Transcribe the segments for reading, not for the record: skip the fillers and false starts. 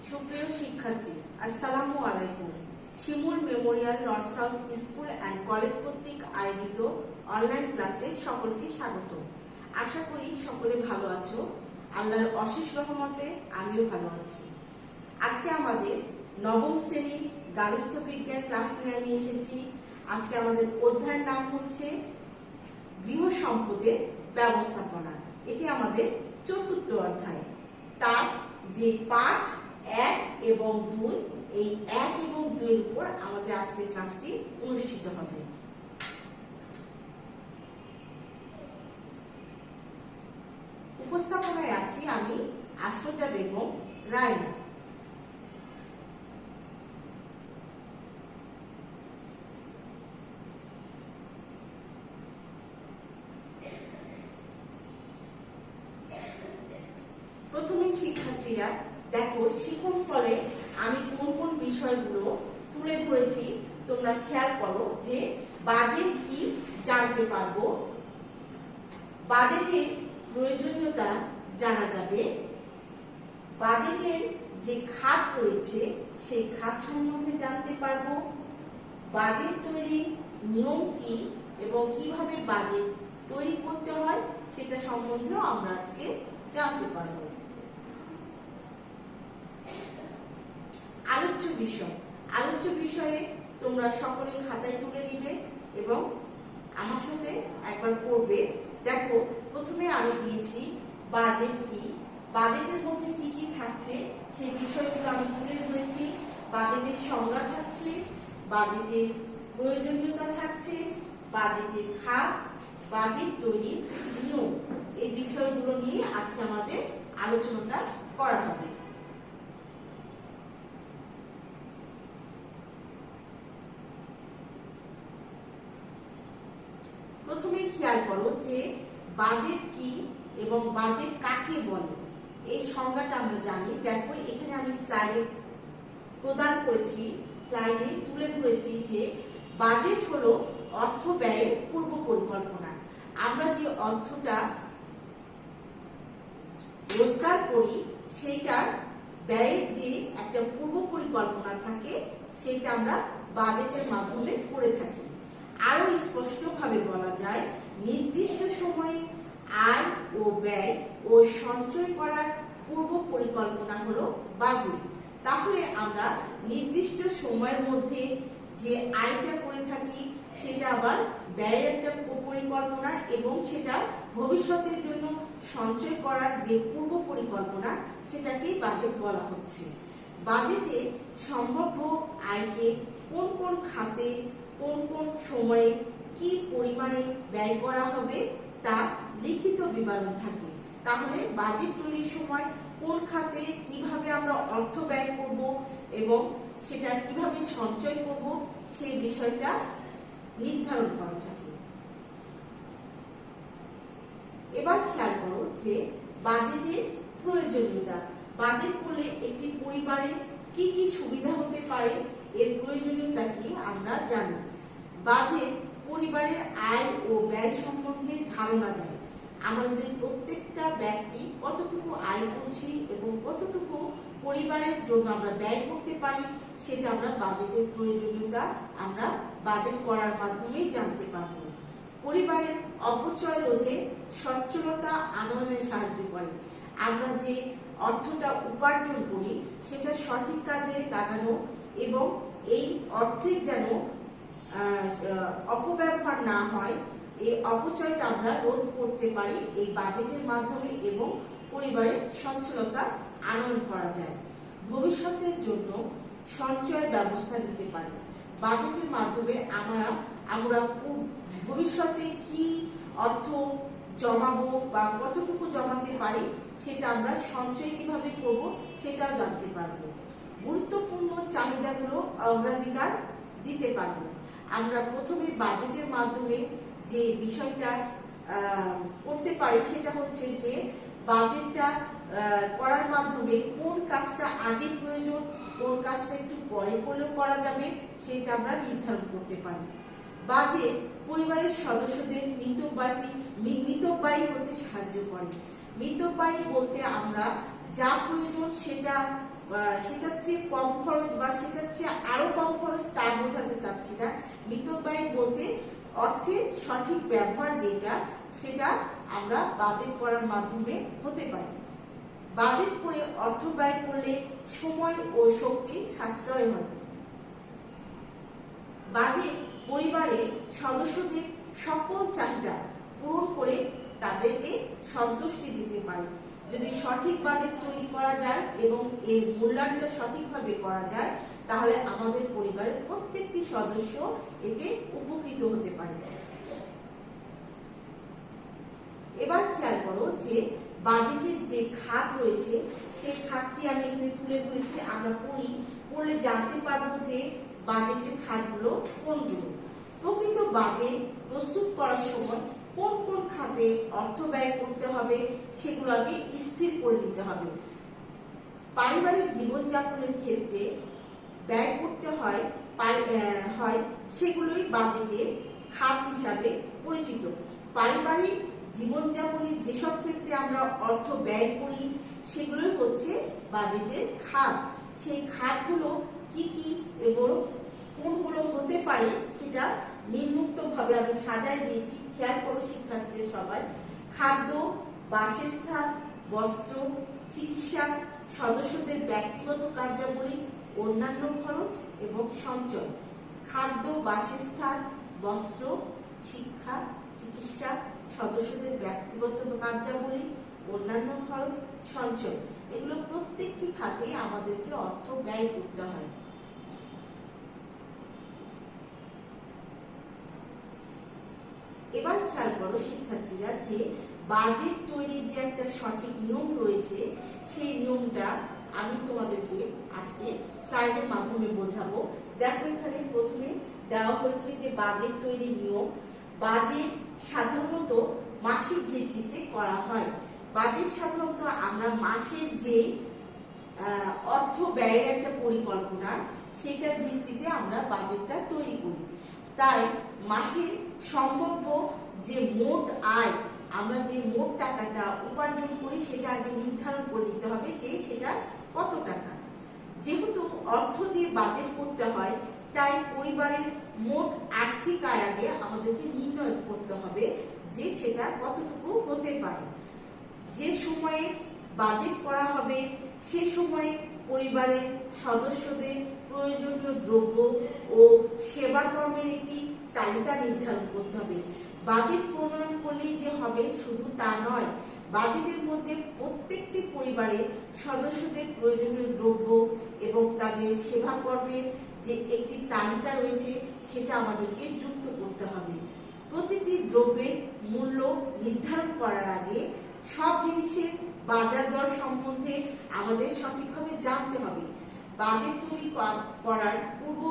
সুপ্রিয় শিক্ষার্থী, আসসালামু আলাইকুম। Shimul memorial north south school and college কর্তৃক আয়োজিত অনলাইন ক্লাসে সকলকে স্বাগত। আশা করি সকলে ভালো আছো। আল্লাহর অশেষ রহমতে আমিও ভালো আছি। আজকে আমাদের নবম শ্রেণীর গার্হস্থ্য বিজ্ঞান ক্লাস নিয়ে আমি এসেছি। আজকে আমাদের অধ্যায়ের নাম হচ্ছে গৃহ সম্পদের ব্যবস্থাপনা। এটি আমাদের চতুর্থ অধ্যায়। তার যে পাঠ 1 এবং 2, এই 1 এবং 2 এর উপর আমাদের আজকের ক্লাসটি অনুষ্ঠিত হবে। উপস্থাপনায় আছি আমি আফরোজা বেগম রায়না। প্রথমে শিক্ষার্থীরা দেখো, শিখন ফলে আমি কোন কোন বিষয়গুলো তুলে ধরেছি তোমরা খেয়াল করো। যে বাজেট কি জানতে পারবো, বাজেটের প্রয়োজনীয়তা জানা যাবে, বাজেটের যে খাত রয়েছে সেই খাত সম্বন্ধে জানতে পারবো, বাজেট তৈরির নিয়ম কি এবং কিভাবে বাজেট তৈরি করতে হয় সেটা সম্বন্ধেও আমরা আজকে জানতে পারবো। আলোচ্য বিষয়ে তোমরা সকলে খাতায় তুলে নিবে এবং আমার সাথে একবার পড়বে। দেখো, প্রথমে আমি দিয়েছি বাজেট কি, বাজেটের মধ্যে কি কি থাকছে সেই বিষয়গুলো আমি তুলে ধরেছি। বাজেটের সংজ্ঞা থাকছে, বাজেটের প্রয়োজনীয়তা থাকছে, বাজেটের খাত, বাজেট তৈরির নিয়ম, এই বিষয়গুলো নিয়ে আজকে আমাদের আলোচনাটা করা হবে। প্রথমে খেয়াল করো যে বাজেট কি এবং বাজেট কাকে বলে, এই সংজ্ঞাটা আমরা জানি। দেখো, এখানে আমি স্লাইডে প্রদান করেছি, স্লাইডে তুলে ধরেছি যে বাজেট হলো অর্থ ব্যয়ের পূর্ব পরিকল্পনা। আমরা যে অর্থটা রোজগার করি সেইটার ব্যয়ের যে একটা পূর্ব পরিকল্পনা থাকে সেটা আমরা বাজেটের মাধ্যমে করে থাকি। আরো স্পষ্টভাবে বলা যায়, নির্দিষ্ট সময়ে আয় ও ব্যয় ও সঞ্চয় করার পূর্ব পরিকল্পনা হলো বাজেট। তাহলে আমরা নির্দিষ্ট সময়ের মধ্যে যে আয়টা করে থাকি সেটা আবার ব্যয়ের একটা পরিকল্পনা এবং সেটা ভবিষ্যতের জন্য সঞ্চয় করার যে পূর্ব পরিকল্পনা সেটাকেই বাজেট বলা হচ্ছে। বাজেটে সম্ভাব্য আয়কে কোন কোন খাতে কোন কোন সময়ে কি পরিমাণে ব্যয় করা হবে তা লিখিত বিবরণ থাকে। তাহলে বাজেট তৈরির সময় কোন খাতে কিভাবে আমরা অর্থ ব্যয় করব এবং সেটা কিভাবে সঞ্চয় করব সেই বিষয়টা নির্ধারণ করা থাকে। এবার খেয়াল করো যে বাজেটের প্রয়োজনীয়তা। বাজেট করলে একটি পরিবারের কি কি সুবিধা হতে পারে, এর প্রয়োজনীয়তা কি আমরা জানি। বাজেট পরিবারের আয় ও ব্যয় সম্বন্ধে ধারণা দেয়। আমাদের প্রত্যেকটা ব্যক্তি কতটুকু আয় করছি এবং কতটুকু পরিবারের জন্য আমরা ব্যয় করতে পারি সেটা আমরা বাজেটের প্রয়োজনীয়তা আমরা বাজেট করার মাধ্যমেই জানতে পারব। পরিবারের অপচয় রোধে সচ্ছলতা আনয়নে সাহায্য করে। আমরা যে অর্থটা উপার্জন করি সেটা সঠিক কাজে লাগানো এবং এই অর্থের যেন অপব্যবহার না হয়, এই অপচয়টা আমরা রোধ করতে পারি এই বাজেটের মাধ্যমে এবং পরিবারের সচ্ছলতা আনয়ন করা যায়। ভবিষ্যতের জন্য সঞ্চয়ের ব্যবস্থা নিতে পারি। বাজেটের মাধ্যমে আমরা ভবিষ্যতে কি অর্থ জমাবো বা কতটুকু জমাতে পারি সেটা আমরা সঞ্চয় কিভাবে করব সেটাও জানতে পারবো। গুরুত্বপূর্ণ চাহিদাগুলো অগ্রাধিকার দিতে পারবো। আমরা প্রথমে বাজেটের মাধ্যমে যে বিষয়টা করতে পারি সেটা হচ্ছে যে বাজেটটা করার মাধ্যমে কোন কাজটা আগে প্রয়োজন, কোন কাজটা একটু পরে করলেও করা যাবে সেটা আমরা নির্ধারণ করতে পারি। বাজেট পরিবারের সদস্যদের মিতব্যয়ী হতে সাহায্য করে। মিতব্যয়ী বলতে আমরা যা প্রয়োজন সেটার চেয়ে কম খরচ বা সেটার চেয়ে আরো কম খরচ তা বোঝাতে চাচ্ছি না। মিতব্যয় বলতে অর্থের সঠিক ব্যবহার যেটা, সেটা আমরা বাজেট করার মাধ্যমে হতে পারে। বাজেট করে অর্থ ব্যয় করলে সময় ও শক্তি সাশ্রয় হয়। বাজেট পরিবারের সদস্যদের সকল চাহিদা পূরণ করে তাদেরকে সন্তুষ্টি দিতে পারে। যদি সঠিক বাজেট তৈরি করা যায় এবং এর মূল্যায়নটা সঠিকভাবে করা যায়, তাহলে আমাদের পরিবারের প্রত্যেকটি সদস্য এতে উপকৃত হতে পারে। এবার খেয়াল করো যে বাজেটের যে খাত রয়েছে সেই খাতটি আমি এখানে তুলে ধরেছি। আমরা পড়লে জানতে পারবো যে বাজেটের খাতগুলো কোনগুলো। প্রকৃত বাজেট প্রস্তুত করার সময় কোন কোন খাতে অর্থ ব্যয় করতে হবে সেগুলোকে স্থির করে নিতে হবে। পারিবারিক জীবনযাপনের ক্ষেত্রে ব্যয় করতে হয় সেগুলোই বাজেটের খাত হিসাবে পরিচিত। পারিবারিক জীবনযাপনের যেসব ক্ষেত্রে আমরা অর্থ ব্যয় করি সেগুলোই হচ্ছে বাজেটের খাত। সেই খাতগুলো কি কি এবং কোনগুলো হতে পারে সেটা নিম্নোক্ত ভাবে আমি সাজাই দিয়েছি। খেয়াল করো শিক্ষার্থীরা সবাই। খাদ্য, বাসস্থান, বস্ত্র, চিকিৎসা, সদস্যদের ব্যক্তিগত কার্যাবলী, অন্যান্য খরচ এবং সঞ্চয়। খাদ্য, বাসস্থান, বস্ত্র, শিক্ষা, চিকিৎসা, সদস্যদের ব্যক্তিগত কার্যাবলী, অন্যান্য খরচ, সঞ্চয়, এগুলো প্রত্যেকটি খাতে আমাদেরকে অর্থ ব্যয় করতে হয়। এবার খেয়াল করো শিক্ষার্থীরা যে বাজেট তৈরির যে একটা সঠিক নিয়ম রয়েছে, সেই নিয়মটা আমি তোমাদেরকে আজকে স্লাইডের মাধ্যমে বোঝাবো। দেখো এখানে প্রথমে দেওয়া হয়েছে যে বাজেট তৈরির নিয়ম। বাজেট সাধারণত মাসিক ভিত্তিতে করা হয়। বাজেট সাধারণত আমরা মাসের যে অর্থ ব্যয়ের একটা পরিকল্পনা, সেটার ভিত্তিতে আমরা বাজেটটা তৈরি করি। তাই মাসের সম্ভাব্য যে মোট আয়, আমরা যে মোট টাকাটা উপার্জন করি সেটা আগে নির্ধারণ করে নিতে হবে যে সেটা কত টাকা। যেহেতু অর্থ দিয়ে বাজেট করতে হয়, তাই পরিবারের মোট আর্থিক আয় আগে আমাদেরকে নির্ণয় করতে হবে যে সেটা কতটুকু হতে পারে। যে সময়ে বাজেট করা হবে সে সময়ে পরিবারের সদস্যদের প্রয়োজনীয় দ্রব্য ও সেবা কর্মের একটি তালিকা নির্ধারণ করতে হবে। বাজেট প্রণয়ন করলেই যে হবে শুধু তা নয়, বাজেটের মধ্যে প্রত্যেকটি পরিবারের সদস্যদের প্রয়োজনীয় দ্রব্য এবং তাদের সেবা কর্মের যে একটি তালিকা রয়েছে সেটা আমাদেরকে যুক্ত করতে হবে। প্রতিটি দ্রব্যের মূল্য নির্ধারণ করার আগে সব জিনিসের বাজার দর সম্বন্ধে আমাদের সঠিকভাবে জানতে হবে। বাজেট তৈরি করার পূর্ব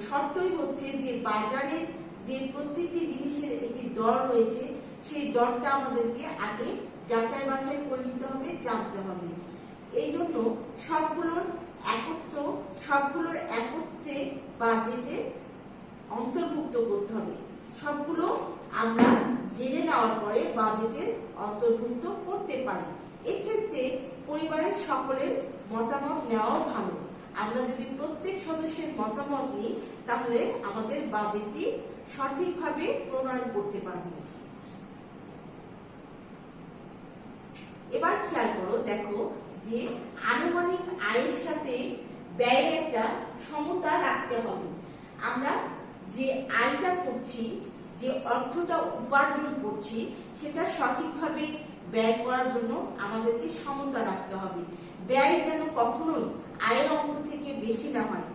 শর্তই হচ্ছে যে বাজারের যে প্রত্যেকটি জিনিসের একটি দর রয়েছে সেই দরটা আমাদেরকে আগে যাচাই বাছাই করে নিতে হবে, জানতে হবে। এই জন্য সবগুলোর একত্রে বাজেটে অন্তর্ভুক্ত করতে হবে। সবগুলো আমরা জেনে নেওয়ার পরে বাজেটের অন্তর্ভুক্ত করতে পারি। এক্ষেত্রে পরিবারের সকলের মতামত নেওয়া ভালো। আমরা যদি প্রত্যেক সদস্যের মতামত নিই তাহলে আমাদের বাজেটটি সঠিকভাবে প্রণয়ন করতে পারব। এবার খেয়াল করো, দেখো যে আনুমানিক আয়ের সাথে ব্যয়ের একটা সমতা রাখতে হবে। আমরা যে আয়টা করছি, যে অর্থটা উপার্জন করছি, সেটা সঠিকভাবে ব্যয় করার জন্য আমাদেরকে সমতা রাখতে হবে। ব্যয় যেন কখনোই আয়ের অঙ্ক থেকে বেশি না হয়।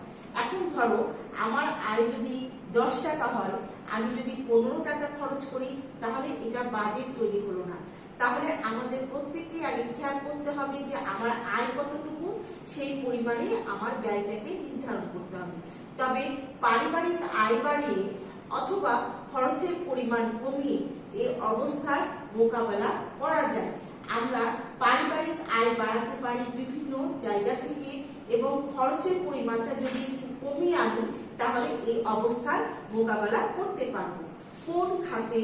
এখন ধরো আমার আয় যদি 10 টাকা হয়, আমি যদি 15 টাকা খরচ করি তাহলে এটা বাজেট তৈরি হলো না। তাহলে আমাদের প্রত্যেককে আগে খেয়াল করতে হবে যে আমার আয় কতটুকু, সেই পরিমাণে আমার ব্যয়টাকে নির্ধারণ করতে হবে। তবে পারিবারিক আয় বাড়িয়ে অথবা খরচের পরিমাণ কমিয়ে এই অবস্থার মোকাবেলা করা যায়। আমরা পারিবারিক আয় বাড়াতে পারি বিভিন্ন জায়গা থেকে এবং খরচের পরিমাণটা যদি একটু কমিয়ে আনি তাহলে এই অবস্থার মোকাবেলা করতে পারবো। কোন খাতে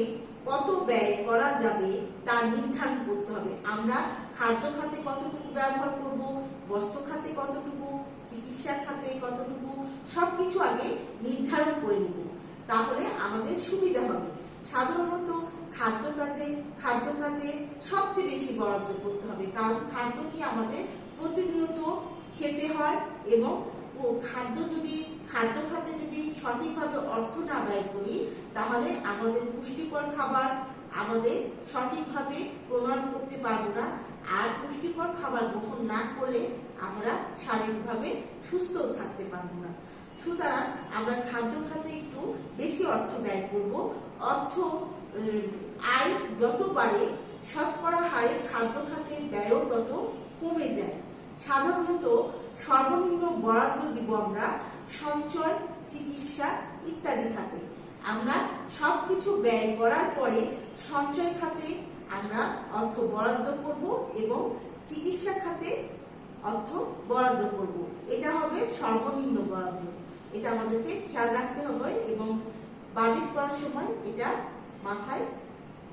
কত ব্যয় করা যাবে তা নির্ধারণ করতে হবে। আমরা খাদ্য খাতে কতটুকু ব্যবহার করব, বস্ত্র খাতে কতটুকু, চিকিৎসা খাতে কতটুকু, সবকিছু আগে নির্ধারণ করে নিব, তাহলে আমাদের সুবিধা হবে। সাধারণত খাদ্য খাতে সবচেয়ে বেশি বরাদ্দ করতে হবে, কারণ খাদ্যটি আমাদের প্রতিনিয়ত খেতে হয় এবং খাদ্য খাতে যদি সঠিকভাবে অর্থ না ব্যয় করি, তাহলে আমাদের পুষ্টিকর খাবার আমাদের সঠিকভাবে প্রণয়ন করতে পারবো না। আর পুষ্টিকর খাবার গ্রহণ না করলে আমরা শারীরিকভাবে সুস্থ থাকতে পারবো না। সুতরাং আমরা খাদ্য খাতে একটু বেশি অর্থ ব্যয় করব। আয় যত বাড়ে শতকরা হারে খাদ্য খাতে ব্যয়ও তত কমে যায়। সাধারণত সর্বনিম্ন বরাদ্দ দিব আমরা সঞ্চয়, চিকিৎসা ইত্যাদি খাতে। আমরা সবকিছু ব্যয় করার পরে সঞ্চয় খাতে আমরা অর্থ বরাদ্দ করব এবং চিকিৎসা খাতে অর্থ বরাদ্দ করব। এটা হবে সর্বনিম্ন বরাদ্দ। এটা আমাদেরকে খেয়াল রাখতে হবে এবং বাজেট করার সময় এটা মাথায়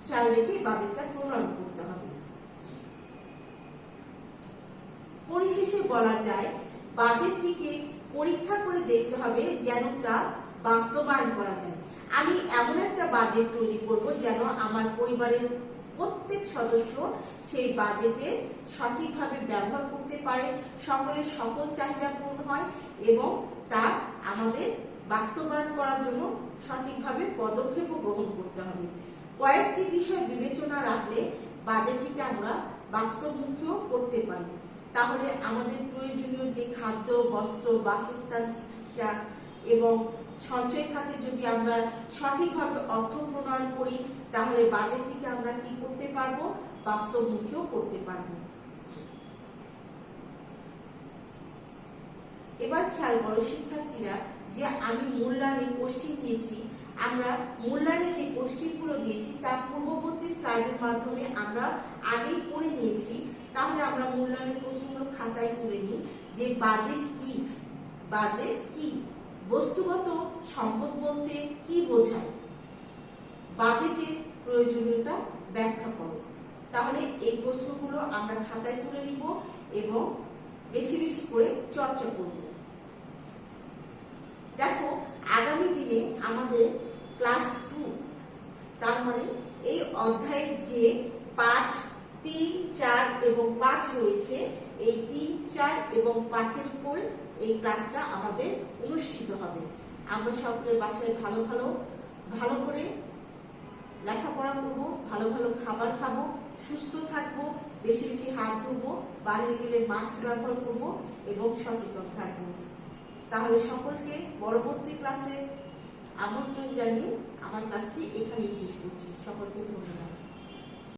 খেয়াল রেখে বাজেটটা প্রণয়ন করতে হবে। পরিশেষে বলা যায়, বাজেটটিকে পরীক্ষা করে দেখতে হবে যেন তা বাস্তবায়ন করা যায়। আমি এমন একটা বাজেট তৈরি করব যেন আমার পরিবারের প্রত্যেক সদস্য সেই বাজেটে সঠিকভাবে ব্যবহার করতে পারে, সকলের সকল চাহিদা পূরণ হয় এবং তা আমাদের বাস্তবায়ন করার জন্য সঠিকভাবে পদক্ষেপ গ্রহণ করতে হবে। কয়েকটি বিষয় বিবেচনা রাখলে বাজেটটিকে আমরা বাস্তবমুখীও করতে পারি। তাহলে আমাদের প্রয়োজনীয় যে খাদ্য, বস্ত্র, বাসস্থান, চিকিৎসা এবং সঞ্চয় খাতে যদি আমরা সঠিকভাবে অর্থ প্রণয়ন করি, তাহলে বাজেটটিকে আমরা কি করতে পারবো, বাস্তবমুখীও করতে পারবো। এবার খেয়াল করো শিক্ষার্থীরা, যে আমি মূল্যায়নের কোশ্চেন দিয়েছি, আমরা মূল্যায়নের যে কোশ্চেনগুলো দিয়েছি তা পূর্ববর্তী স্লাইডের মাধ্যমে আমরা আগেই পড়ে নিয়েছি। তাহলে আমরা মূল্যায়নের প্রশ্নগুলো খাতায় তুলে নিই। যে বাজেট কি, বাজেট কি, বস্তুগত সম্পদ বলতে কি বোঝায়, বাজেটের প্রয়োজনীয়তা ব্যাখ্যা করো। তাহলে এই প্রশ্নগুলো আমরা খাতায় তুলে নিব এবং বেশি বেশি করে চর্চা করব। দেখো, আগামী দিনে আমাদের ক্লাস 2, তার মানে এই অধ্যায়ের যে পাঠ 3, 4 এবং 5 রয়েছে, এই 3, 4 এবং 5-এর উপর এই ক্লাসটা আমাদের অনুষ্ঠিত হবে। আমরা সকলের বাসায় ভালো করে লেখাপড়া করব, ভালো খাবার খাবো, সুস্থ থাকবো, বেশি বেশি হাত ধোবো, বাইরে গেলে মাস্ক ব্যবহার করবো এবং সচেতন থাকবো। তাহলে সকলকে পরবর্তী ক্লাসে আমন্ত্রণ জানিয়ে আমার ক্লাসটি এখানেই শেষ করছি। সকলকে ধন্যবাদ।